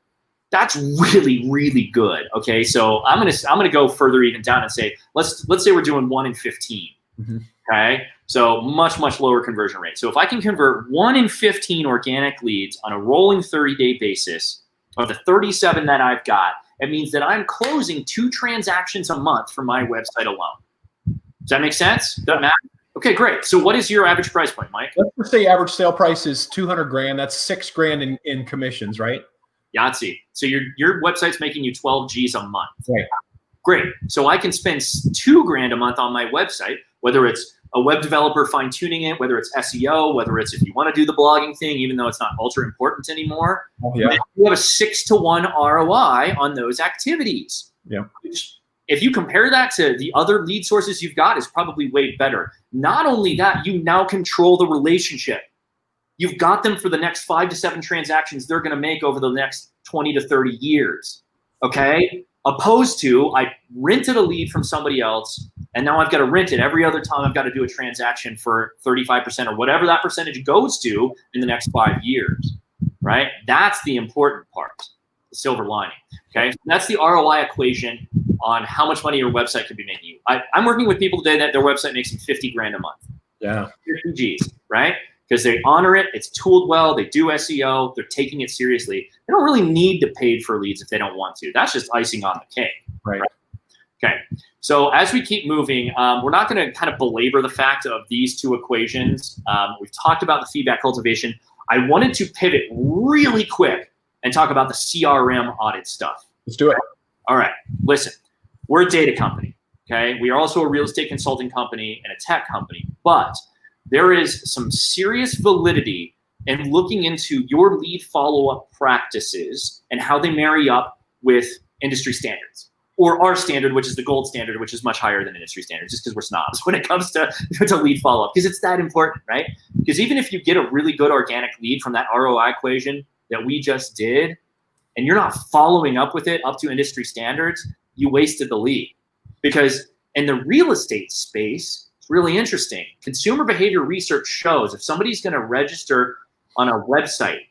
really, really good. Okay, so I'm gonna go further even down and say let's say we're doing 1 in 15. Mm-hmm. Okay, so much lower conversion rate. So if I can convert 1 in 15 organic leads on a rolling 30-day basis of the 37 that I've got, it means that I'm closing 2 transactions a month for my website alone. Does that make sense? Does that matter? Okay, great. So what is your average price point, Mike? Let's just say average sale price is $200,000. That's $6,000 in commissions, right? Yahtzee. So your website's making you 12 G's a month. Right. Great. So I can spend $2,000 a month on my website, whether it's a web developer fine-tuning it, whether it's SEO, whether it's if you want to do the blogging thing, even though it's not ultra important anymore. Oh, yeah. You have a 6-to-1 ROI on those activities. Yeah. Which, if you compare that to the other lead sources you've got, is probably way better. Not only that, you now control the relationship. You've got them for the next 5 to 7 transactions they're going to make over the next 20 to 30 years. Okay? Opposed to, I rented a lead from somebody else, and now I've got to rent it every other time I've got to do a transaction for 35% or whatever that percentage goes to in the next 5 years, right? That's the important part, the silver lining, okay? So that's the ROI equation on how much money your website could be making you. I'm working with people today that their website makes them $50,000 a month. Yeah. 50 G's, right? Because they honor it, it's tooled well, they do SEO, they're taking it seriously. They don't really need to pay for leads if they don't want to. That's just icing on the cake. Right. Okay, so as we keep moving, we're not going to kind of belabor the fact of these 2 equations. We've talked about the feedback cultivation. I wanted to pivot really quick and talk about the CRM audit stuff. Let's do it. All right, listen, we're a data company, okay? We are also a real estate consulting company and a tech company, but there is some serious validity in looking into your lead follow-up practices and how they marry up with industry standards, or our standard, which is the gold standard, which is much higher than industry standards, just because we're snobs when it comes to lead follow-up, because it's that important, right? Because even if you get a really good organic lead from that ROI equation that we just did, and you're not following up with it up to industry standards, you wasted the lead. Because in the real estate space, it's really interesting. Consumer behavior research shows if somebody's going to register on a website,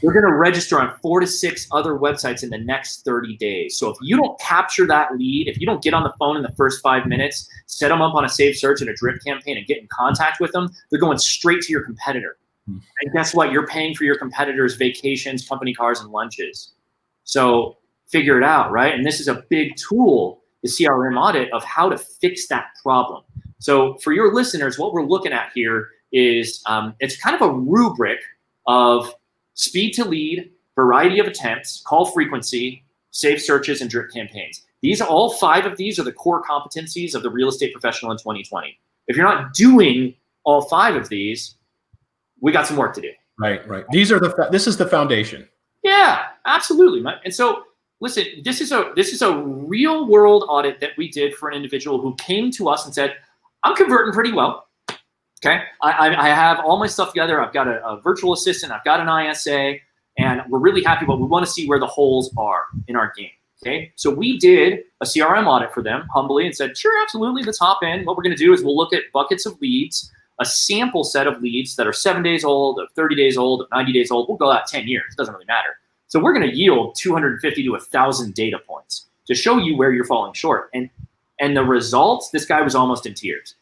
they're going to register on 4 to 6 other websites in the next 30 days. So if you don't capture that lead, if you don't get on the phone in the first 5 minutes, set them up on a saved search and a drip campaign and get in contact with them, they're going straight to your competitor. And guess what? You're paying for your competitors' vacations, company cars, and lunches. So figure it out, right? And this is a big tool, the CRM audit, of how to fix that problem. So for your listeners, what we're looking at here is it's kind of a rubric of speed to lead, variety of attempts, call frequency, saved searches, and drip campaigns. All 5 of these are the core competencies of the real estate professional in 2020. If you're not doing all 5 of these, we got some work to do. Right. This is the foundation. Yeah, absolutely. And so, listen, this is a real world audit that we did for an individual who came to us and said, I'm converting pretty well. Okay, I have all my stuff together. I've got a virtual assistant. I've got an ISA, and we're really happy, but we want to see where the holes are in our game. Okay, so we did a CRM audit for them humbly and said, sure, absolutely, let's hop in. What we're going to do is we'll look at buckets of leads, a sample set of leads that are 7 days old, of 30 days old, of 90 days old. We'll go out 10 years. It doesn't really matter. So we're going to yield 250 to 1,000 data points to show you where you're falling short. And the results, this guy was almost in tears.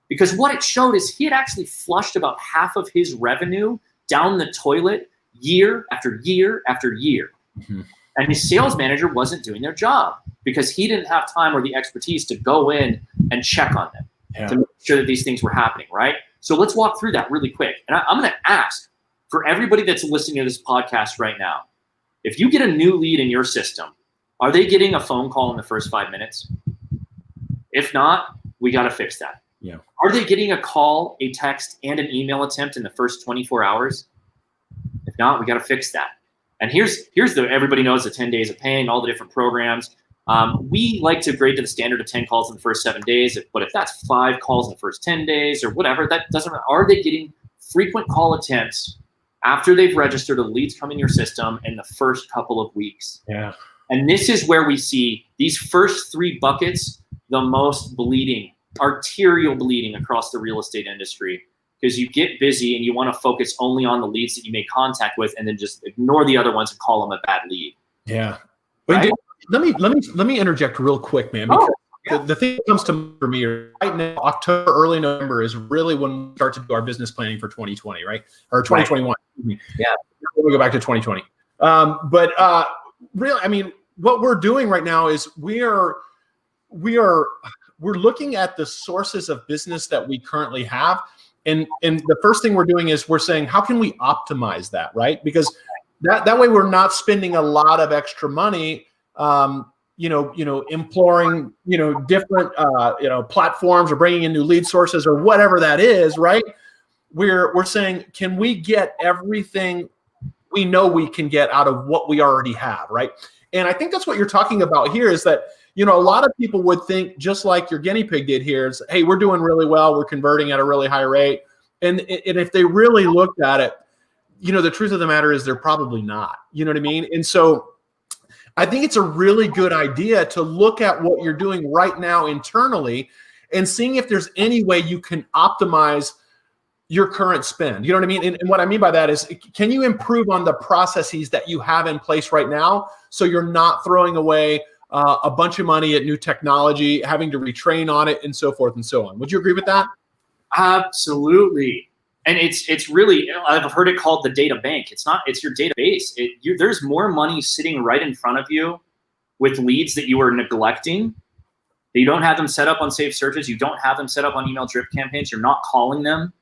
Because what it showed is he had actually flushed about half of his revenue down the toilet year after year after year. Mm-hmm. And his sales manager wasn't doing their job because he didn't have time or the expertise to go in and check on them to make sure that these things were happening, right? So let's walk through that really quick. And I'm going to ask for everybody that's listening to this podcast right now, if you get a new lead in your system, are they getting a phone call in the first 5 minutes? If not, we got to fix that. Yeah. Are they getting a call, a text, and an email attempt in the first 24 hours? If not, we got to fix that. And here's everybody knows the 10 days of paying, all the different programs. We like to grade to the standard of 10 calls in the first 7 days. But if that's 5 calls in the first 10 days or whatever, that doesn't matter. Are they getting frequent call attempts after they've registered, the leads come in your system in the first couple of weeks? Yeah. And this is where we see these first 3 buckets, the most bleeding, arterial bleeding across the real estate industry, because you get busy and you want to focus only on the leads that you make contact with and then just ignore the other ones and call them a bad lead. Yeah. Right? Let me interject real quick, man. Because the thing that comes to for me right now, October, early November is really when we start to do our business planning for 2020, right? Or 2021. Right. Yeah. We'll go back to 2020. Really, I mean, what we're doing right now is we're looking at the sources of business that we currently have. And the first thing we're doing is we're saying, how can we optimize that, right? Because that way we're not spending a lot of extra money, imploring, different, platforms or bringing in new lead sources or whatever that is, right? We're saying, can we get everything we know we can get out of what we already have, right? And I think that's what you're talking about here is that, a lot of people would think, just like your guinea pig did here, is, hey, we're doing really well. We're converting at a really high rate. And if they really looked at it, the truth of the matter is they're probably not. You know what I mean? And so I think it's a really good idea to look at what you're doing right now internally and seeing if there's any way you can optimize your current spend. You know what I mean? And what I mean by that is, can you improve on the processes that you have in place right now so you're not throwing away a bunch of money at new technology, having to retrain on it, and so forth and so on? Would you agree with that? Absolutely. And it's really, I've heard it called the data bank. It's not, it's your database. There's more money sitting right in front of you with leads that you are neglecting. That you don't have them set up on saved searches. You don't have them set up on email drip campaigns. You're not calling them,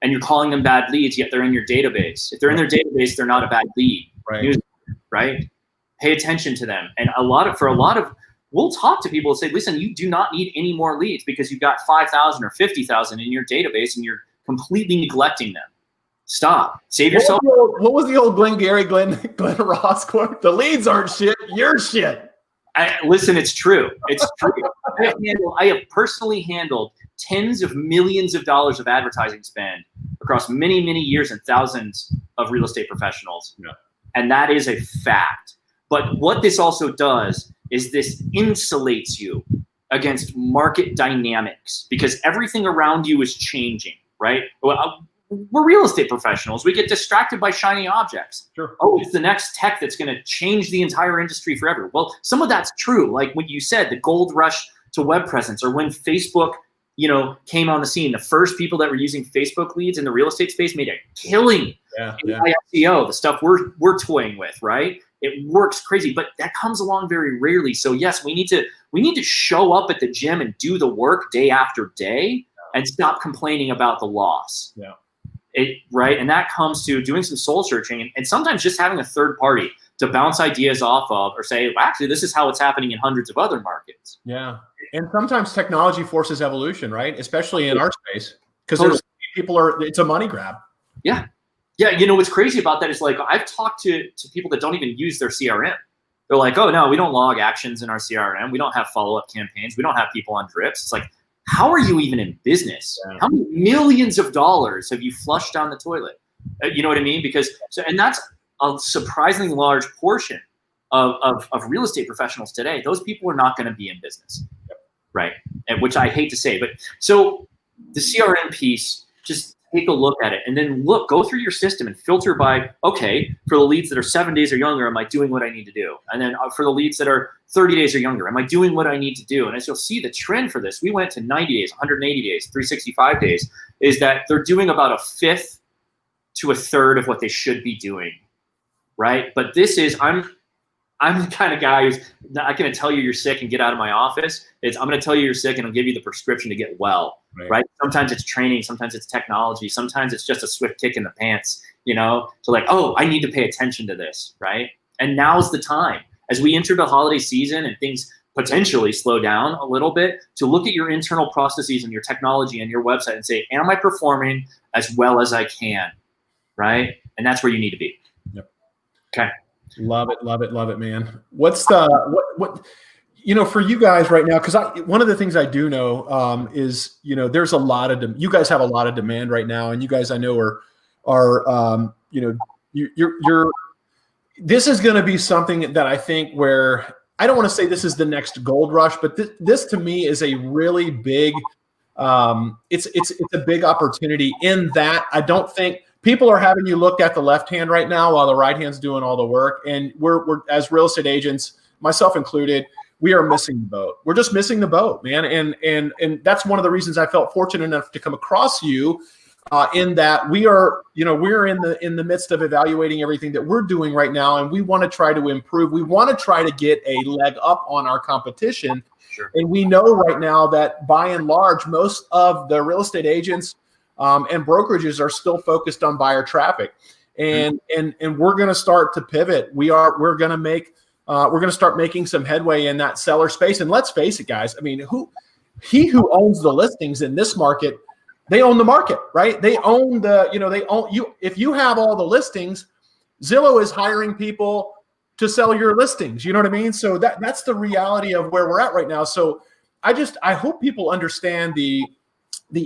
and you're calling them bad leads, yet they're in your database. If they're in their database, they're not a bad lead. Right? Pay attention to them. And we'll talk to people and say, listen, you do not need any more leads because you've got 5,000 or 50,000 in your database and you're completely neglecting them. Stop. Save What yourself. What was the old Glenn Ross quote? The leads aren't shit, you're shit. Listen, it's true. It's true. I have personally handled tens of millions of dollars of advertising spend across many, many years and thousands of real estate professionals. Yeah. And that is a fact. But what this also does is this insulates you against market dynamics, because everything around you is changing, right? We're real estate professionals. We get distracted by shiny objects. Sure. Oh, it's the next tech that's going to change the entire industry forever. Well, some of that's true. Like what you said, the gold rush to web presence, or when Facebook, came on the scene, the first people that were using Facebook leads in the real estate space made a killing. Yeah. SEO, the stuff we're toying with, right? It works crazy, but that comes along very rarely. So yes, we need to show up at the gym and do the work day after day and stop complaining about the loss. Yeah. Right. And that comes to doing some soul searching and sometimes just having a third party to bounce ideas off of, or say, well, actually, this is how it's happening in hundreds of other markets. Yeah. And sometimes technology forces evolution, right? Especially in our space, because it's a money grab. Yeah. Yeah. What's crazy about that is, like, I've talked to people that don't even use their CRM. They're like, oh, no, we don't log actions in our CRM. We don't have follow-up campaigns. We don't have people on drips. It's like, how are you even in business? Yeah. How many millions of dollars have you flushed down the toilet? You know what I mean? And that's a surprisingly large portion of real estate professionals today. Those people are not going to be in business, right? And which I hate to say, but so the CRM piece, just take a look at it, and then go through your system and filter by, okay, for the leads that are 7 days or younger, am I doing what I need to do? And then for the leads that are 30 days or younger, am I doing what I need to do? And as you'll see, the trend for this, we went to 90 days, 180 days, 365 days, is that they're doing about a fifth to a third of what they should be doing, right? But this is, I'm the kind of guy who's not going to tell you you're sick and get out of my office. I'm going to tell you you're sick and I'll give you the prescription to get well, right? Sometimes it's training, sometimes it's technology, sometimes it's just a swift kick in the pants, So like, oh, I need to pay attention to this, right? And now's the time, as we enter the holiday season and things potentially slow down a little bit, to look at your internal processes and your technology and your website and say, am I performing as well as I can, right? And that's where you need to be. Yep. Okay. Love it, man. What's what for you guys right now? Because one of the things I do know is there's a lot of you guys have a lot of demand right now, and you guys I know are you're this is going to be something that I think where I don't want to say this is the next gold rush, but this to me is a really big it's a big opportunity in that I don't think people are having you look at the left hand right now while the right hand's doing all the work. And we're as real estate agents, myself included, we are missing the boat. We're just missing the boat, man. And that's one of the reasons I felt fortunate enough to come across you in that we're in the midst of evaluating everything that we're doing right now. And we want to try to improve. We want to try to get a leg up on our competition. Sure. And we know right now that by and large, most of the real estate agents and brokerages are still focused on buyer traffic, and we're going to start to pivot. We're going to start making some headway in that seller space. And let's face it, guys. I mean, who owns the listings in this market? They own the market, right? They own they own you. If you have all the listings, Zillow is hiring people to sell your listings. You know what I mean? So that's the reality of where we're at right now. So I hope people understand the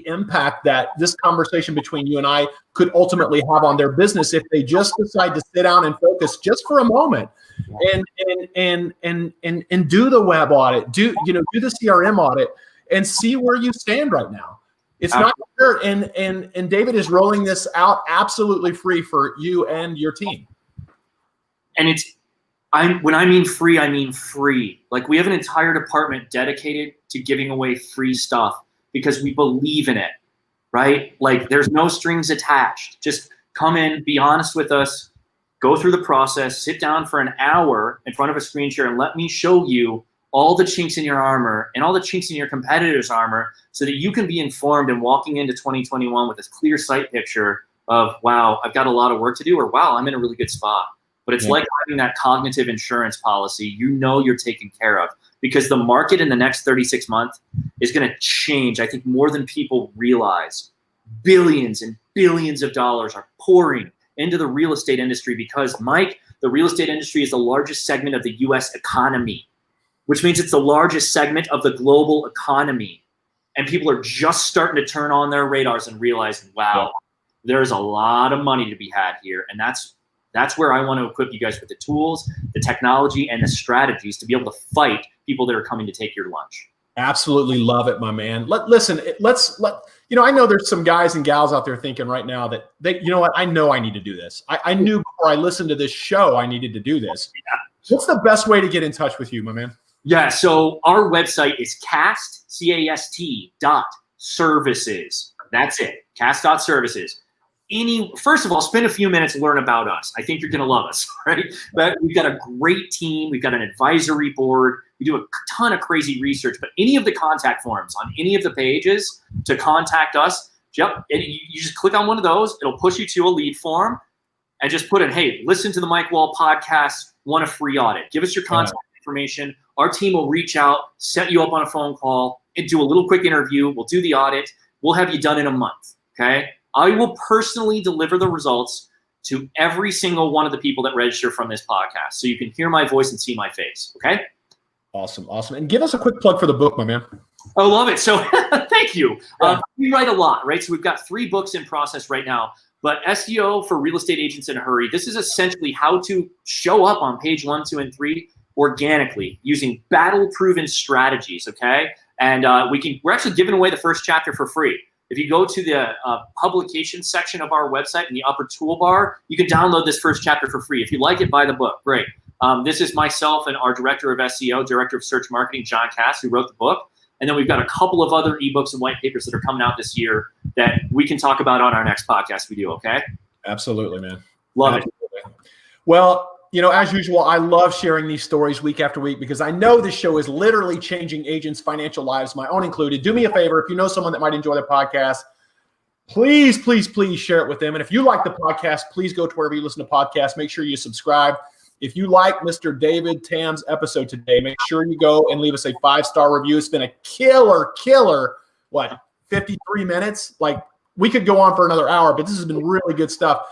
impact that this conversation between you and I could ultimately have on their business if they just decide to sit down and focus just for a moment and do the web audit, do the CRM audit and see where you stand right now. It's not fair. And David is rolling this out absolutely free for you and your team. And when I mean free, I mean free. Like, we have an entire department dedicated to giving away free stuff, because we believe in it, right? Like, there's no strings attached. Just come in, be honest with us, go through the process, sit down for an hour in front of a screen share and let me show you all the chinks in your armor and all the chinks in your competitor's armor so that you can be informed and walking into 2021 with this clear sight picture of, wow, I've got a lot of work to do, or wow, I'm in a really good spot. But it's like having that cognitive insurance policy you're taken care of, because the market in the next 36 months is going to change, I think, more than people realize. billions and billions of dollars are pouring into the real estate industry because, Mike, the real estate industry is the largest segment of the US economy, which means it's the largest segment of the global economy. And people are just starting to turn on their radars and realize, wow, there's a lot of money to be had here. And that's where I want to equip you guys with the tools, the technology, and the strategies to be able to fight people that are coming to take your lunch. Absolutely love it, my man. Let's I know there's some guys and gals out there thinking right now that you know what, I know I need to do this. I knew before I listened to this show I needed to do this. Yeah. What's the best way to get in touch with you, my man? Yeah, so our website is cast.services. That's it, cast.services. First of all, spend a few minutes and learn about us. I think you're going to love us, right? But we've got a great team. We've got an advisory board. We do a ton of crazy research. But any of the contact forms on any of the pages to contact us, you just click on one of those. It'll push you to a lead form and just put in, hey, listen to the Mike Wall podcast, want a free audit. Give us your contact information. Our team will reach out, set you up on a phone call, and do a little quick interview. We'll do the audit. We'll have you done in a month, okay? I will personally deliver the results to every single one of the people that register from this podcast, so you can hear my voice and see my face, okay? Awesome. And give us a quick plug for the book, my man. I love it. So thank you. We write a lot, right? So we've got 3 books in process right now. But SEO for real estate agents in a hurry, this is essentially how to show up on page 1, 2, and 3 organically using battle-proven strategies, okay? And we're actually giving away the first chapter for free. If you go to the publication section of our website in the upper toolbar, you can download this first chapter for free. If you like it, buy the book. Great. This is myself and our director of SEO, director of search marketing, John Cass, who wrote the book. And then we've got a couple of other ebooks and white papers that are coming out this year that we can talk about on our next podcast we do, okay? Absolutely, man. Love it. Well, as usual, I love sharing these stories week after week because I know this show is literally changing agents' financial lives, my own included. Do me a favor, if you know someone that might enjoy the podcast, please share it with them. And if you like the podcast, please go to wherever you listen to podcasts. Make sure you subscribe. If you like Mr. David Tamm's episode today, make sure you go and leave us a 5-star review. It's been a killer, 53 minutes? Like, we could go on for another hour, but this has been really good stuff.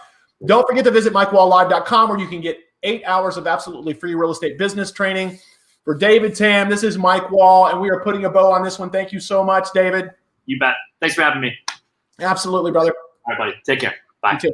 Don't forget to visit MikeWallLive.com where you can get 8 hours of absolutely free real estate business training. For David Tamm, this is Mike Wall, and we are putting a bow on this one. Thank you so much, David. You bet. Thanks for having me. Absolutely, brother. All right, buddy. Take care. Bye. You too.